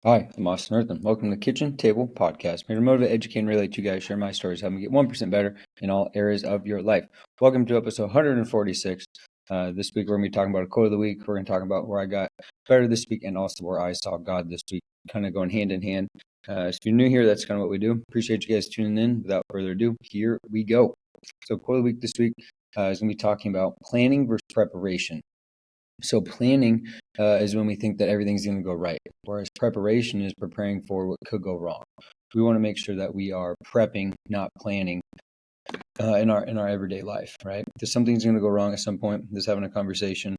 Hi, I'm Austin Eartham. Welcome to the Kitchen Table Podcast. Made to motivate, educate, and relate to you guys. Share my stories, help me get 1% better in all areas of your life. Welcome to episode 146. This week, we're going to be talking about a quote of the week. We're going to talk about where I got better this week and also where I saw God this week, kind of going hand in hand. If you're new here, that's kind of what we do. Appreciate you guys tuning in. Without further ado, here we go. So, quote of the week this week is going to be talking about planning versus preparation. So planning is when we think that everything's going to go right, whereas preparation is preparing for what could go wrong. We want to make sure that we are prepping, not planning in our everyday life, right? Because something's going to go wrong at some point. Just having a conversation.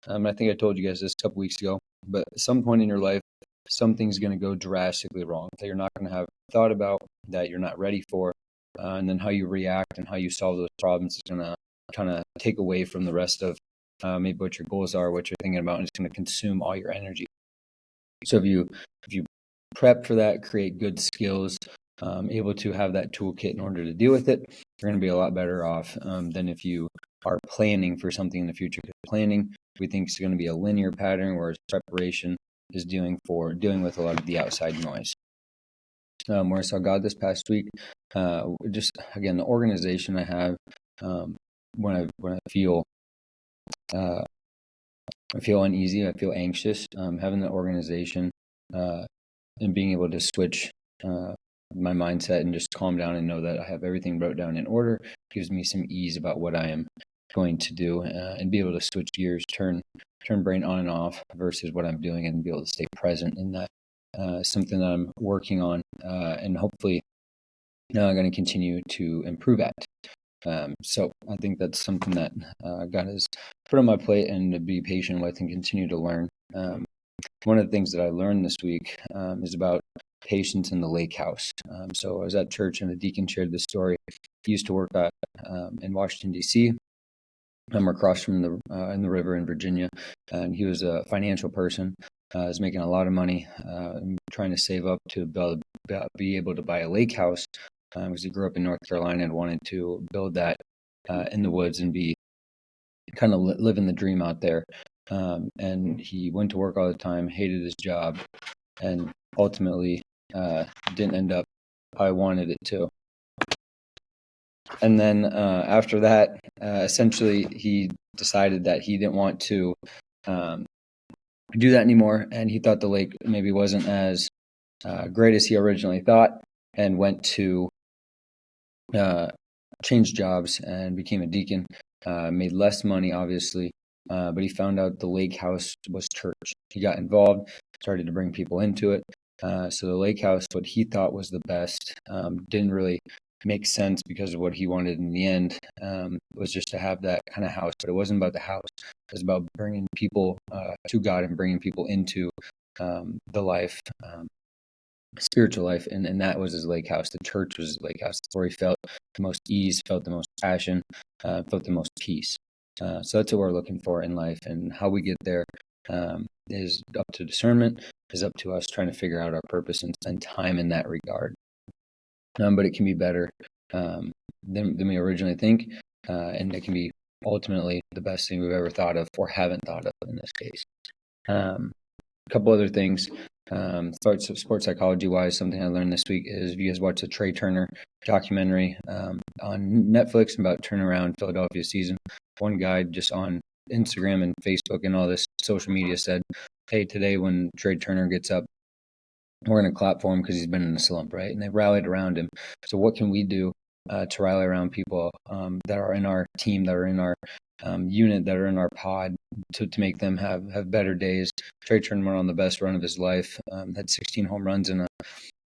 I think I told you guys this a couple weeks ago, but at some point in your life, something's going to go drastically wrong that you're not going to have thought about, that you're not ready for, and then how you react and how you solve those problems is going to kind of take away from the rest of maybe what your goals are, what you're thinking about, and it's going to consume all your energy. So if you prep for that, create good skills, able to have that toolkit in order to deal with it, you're going to be a lot better off than if you are planning for something in the future. Because planning, we think, is going to be a linear pattern, whereas preparation is dealing with a lot of the outside noise. Where I saw God this past week, just again the organization I have when I feel uneasy, I feel anxious. Having the organization and being able to switch my mindset and just calm down and know that I have everything wrote down in order gives me some ease about what I am going to do and be able to switch gears, turn brain on and off versus what I'm doing, and be able to stay present in that. Something that I'm working on and hopefully I'm going to continue to improve at. So I think that's something that God has put on my plate, and to be patient with and continue to learn. One of the things that I learned this week is about patience in the lake house. So I was at church and a deacon shared this story. He used to work in Washington, D.C. I'm across from in the river in Virginia, and he was a financial person. Was making a lot of money, trying to save up to be able to buy a lake house because he grew up in North Carolina and wanted to build that in the woods and be kind of living the dream out there. And he went to work all the time, hated his job, and ultimately didn't end up how I wanted it to. And then after that, essentially, he decided that he didn't want to do that anymore, and he thought the lake maybe wasn't as great as he originally thought, and went to change jobs and became a deacon. Made less money, obviously, but he found out the lake house was church. He got involved, started to bring people into it. So the lake house, what he thought was the best, didn't really make sense because of what he wanted in the end. Was just to have that kind of house, but it wasn't about the house. It was about bringing people to God and bringing people into the life, spiritual life, and that was his lake house. The church was his lake house. That's where he felt the most ease, felt the most passion, felt the most peace. So that's what we're looking for in life, and how we get there is up to discernment, is up to us trying to figure out our purpose and spend time in that regard. But it can be better than we originally think, and it can be ultimately the best thing we've ever thought of or haven't thought of in this case. A couple other things. Sports psychology wise, something I learned this week is, if you guys watch the Trey Turner documentary on Netflix about turnaround Philadelphia season, one guy just on Instagram and Facebook and all this social media said, "Hey, today when Trey Turner gets up, we're going to clap for him because he's been in a slump," right? And they rallied around him. So what can we do to rally around people that are in our team, that are in our unit, that are in our pod, to make them have better days? Trey Turner went on the best run of his life, had 16 home runs in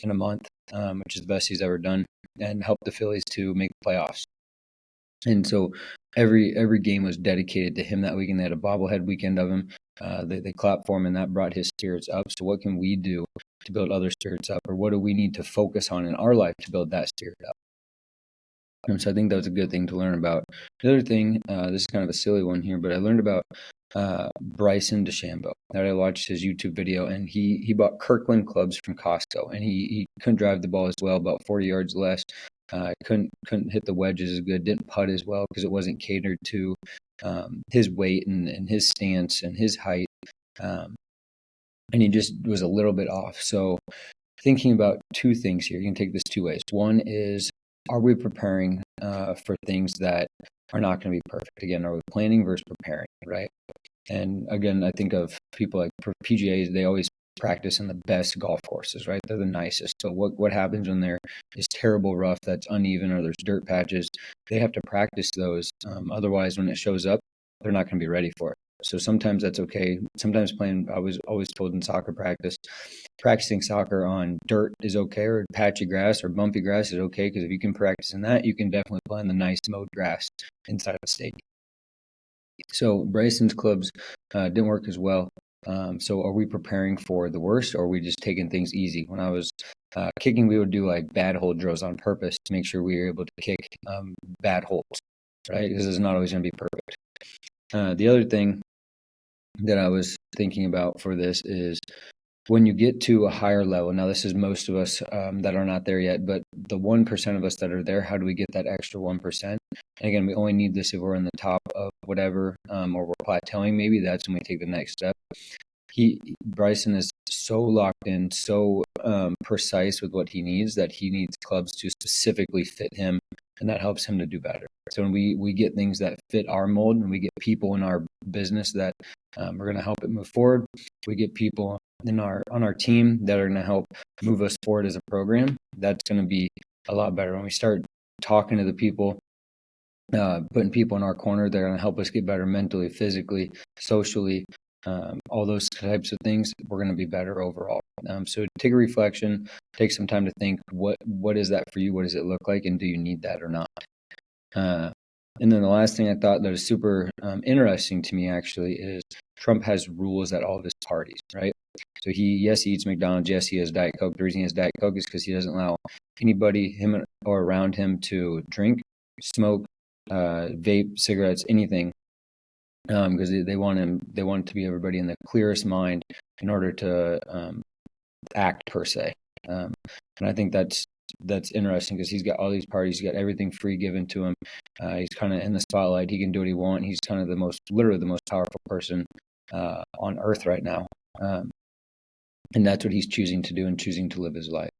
a month, which is the best he's ever done, and helped the Phillies to make the playoffs. And so every game was dedicated to him that weekend. They had a bobblehead weekend of him. They clapped for him, and that brought his spirits up. So what can we do to build other spirits up, or what do we need to focus on in our life to build that spirit up? And so I think that was a good thing to learn about. The other thing, this is kind of a silly one here, but I learned about Bryson DeChambeau. I watched his YouTube video, and he bought Kirkland clubs from Costco, and he couldn't drive the ball as well, about 40 yards less. Couldn't hit the wedges as good, didn't putt as well because it wasn't catered to his weight and his stance and his height. and he just was a little bit off. So thinking about two things here, you can take this two ways. One is, are we preparing for things that are not going to be perfect? Again, are we planning versus preparing, right? And again, I think of people like PGAs, they always practice in the best golf courses, right? They're the nicest. But what happens when there is terrible rough that's uneven, or there's dirt patches? They have to practice those. Otherwise, when it shows up, they're not going to be ready for it. So sometimes that's okay. Sometimes playing, I was always told in soccer practice, practicing soccer on dirt is okay, or patchy grass or bumpy grass is okay, because if you can practice in that, you can definitely play in the nice mowed grass inside the stadium. So Bryson's clubs didn't work as well. So are we preparing for the worst, or are we just taking things easy? When I was kicking, we would do like bad hole drills on purpose to make sure we were able to kick bad holes, right? Because it's not always going to be perfect. The other thing that I was thinking about for this is, when you get to a higher level, now this is most of us that are not there yet, but the 1% of us that are there, how do we get that extra 1%? And again, we only need this if we're in the top of whatever, or we're plateauing. Maybe that's when we take the next step. Bryson is so locked in, so precise with what he needs, that he needs clubs to specifically fit him, and that helps him to do better. So when we get things that fit our mold, and we get people in our business that are going to help it move forward, we get people on our team that are going to help move us forward as a program, that's going to be a lot better. When we start talking to the people, putting people in our corner, they're going to help us get better mentally, physically, socially, all those types of things, we're going to be better overall. So take a reflection, take some time to think, what is that for you? What does it look like? And do you need that or not? And then the last thing I thought that is super interesting to me actually is, Trump has rules at all of his parties, right? So he eats McDonald's. Yes, he has Diet Coke. The reason he has Diet Coke is because he doesn't allow anybody, him or around him, to drink, smoke, vape, cigarettes, anything, because they want it to be everybody in the clearest mind in order to act per se. And I think that's interesting, because he's got all these parties, he's got everything free given to him. He's kind of in the spotlight. He can do what he wants. He's kind of literally the most powerful person on earth right now. And that's what he's choosing to do, and choosing to live his life.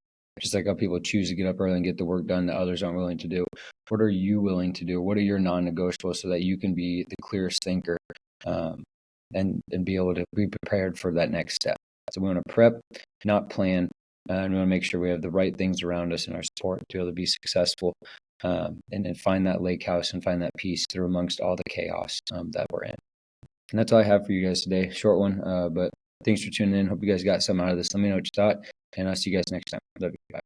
Just like how people choose to get up early and get the work done that others aren't willing to do. What are you willing to do? What are your non-negotiables, so that you can be the clearest thinker, and be able to be prepared for that next step? So we want to prep, not plan, and we want to make sure we have the right things around us and our support to be able to be successful, and then find that lake house and find that peace through amongst all the chaos that we're in. And that's all I have for you guys today. Short one, but thanks for tuning in. Hope you guys got something out of this. Let me know what you thought, and I'll see you guys next time. Love you. Bye.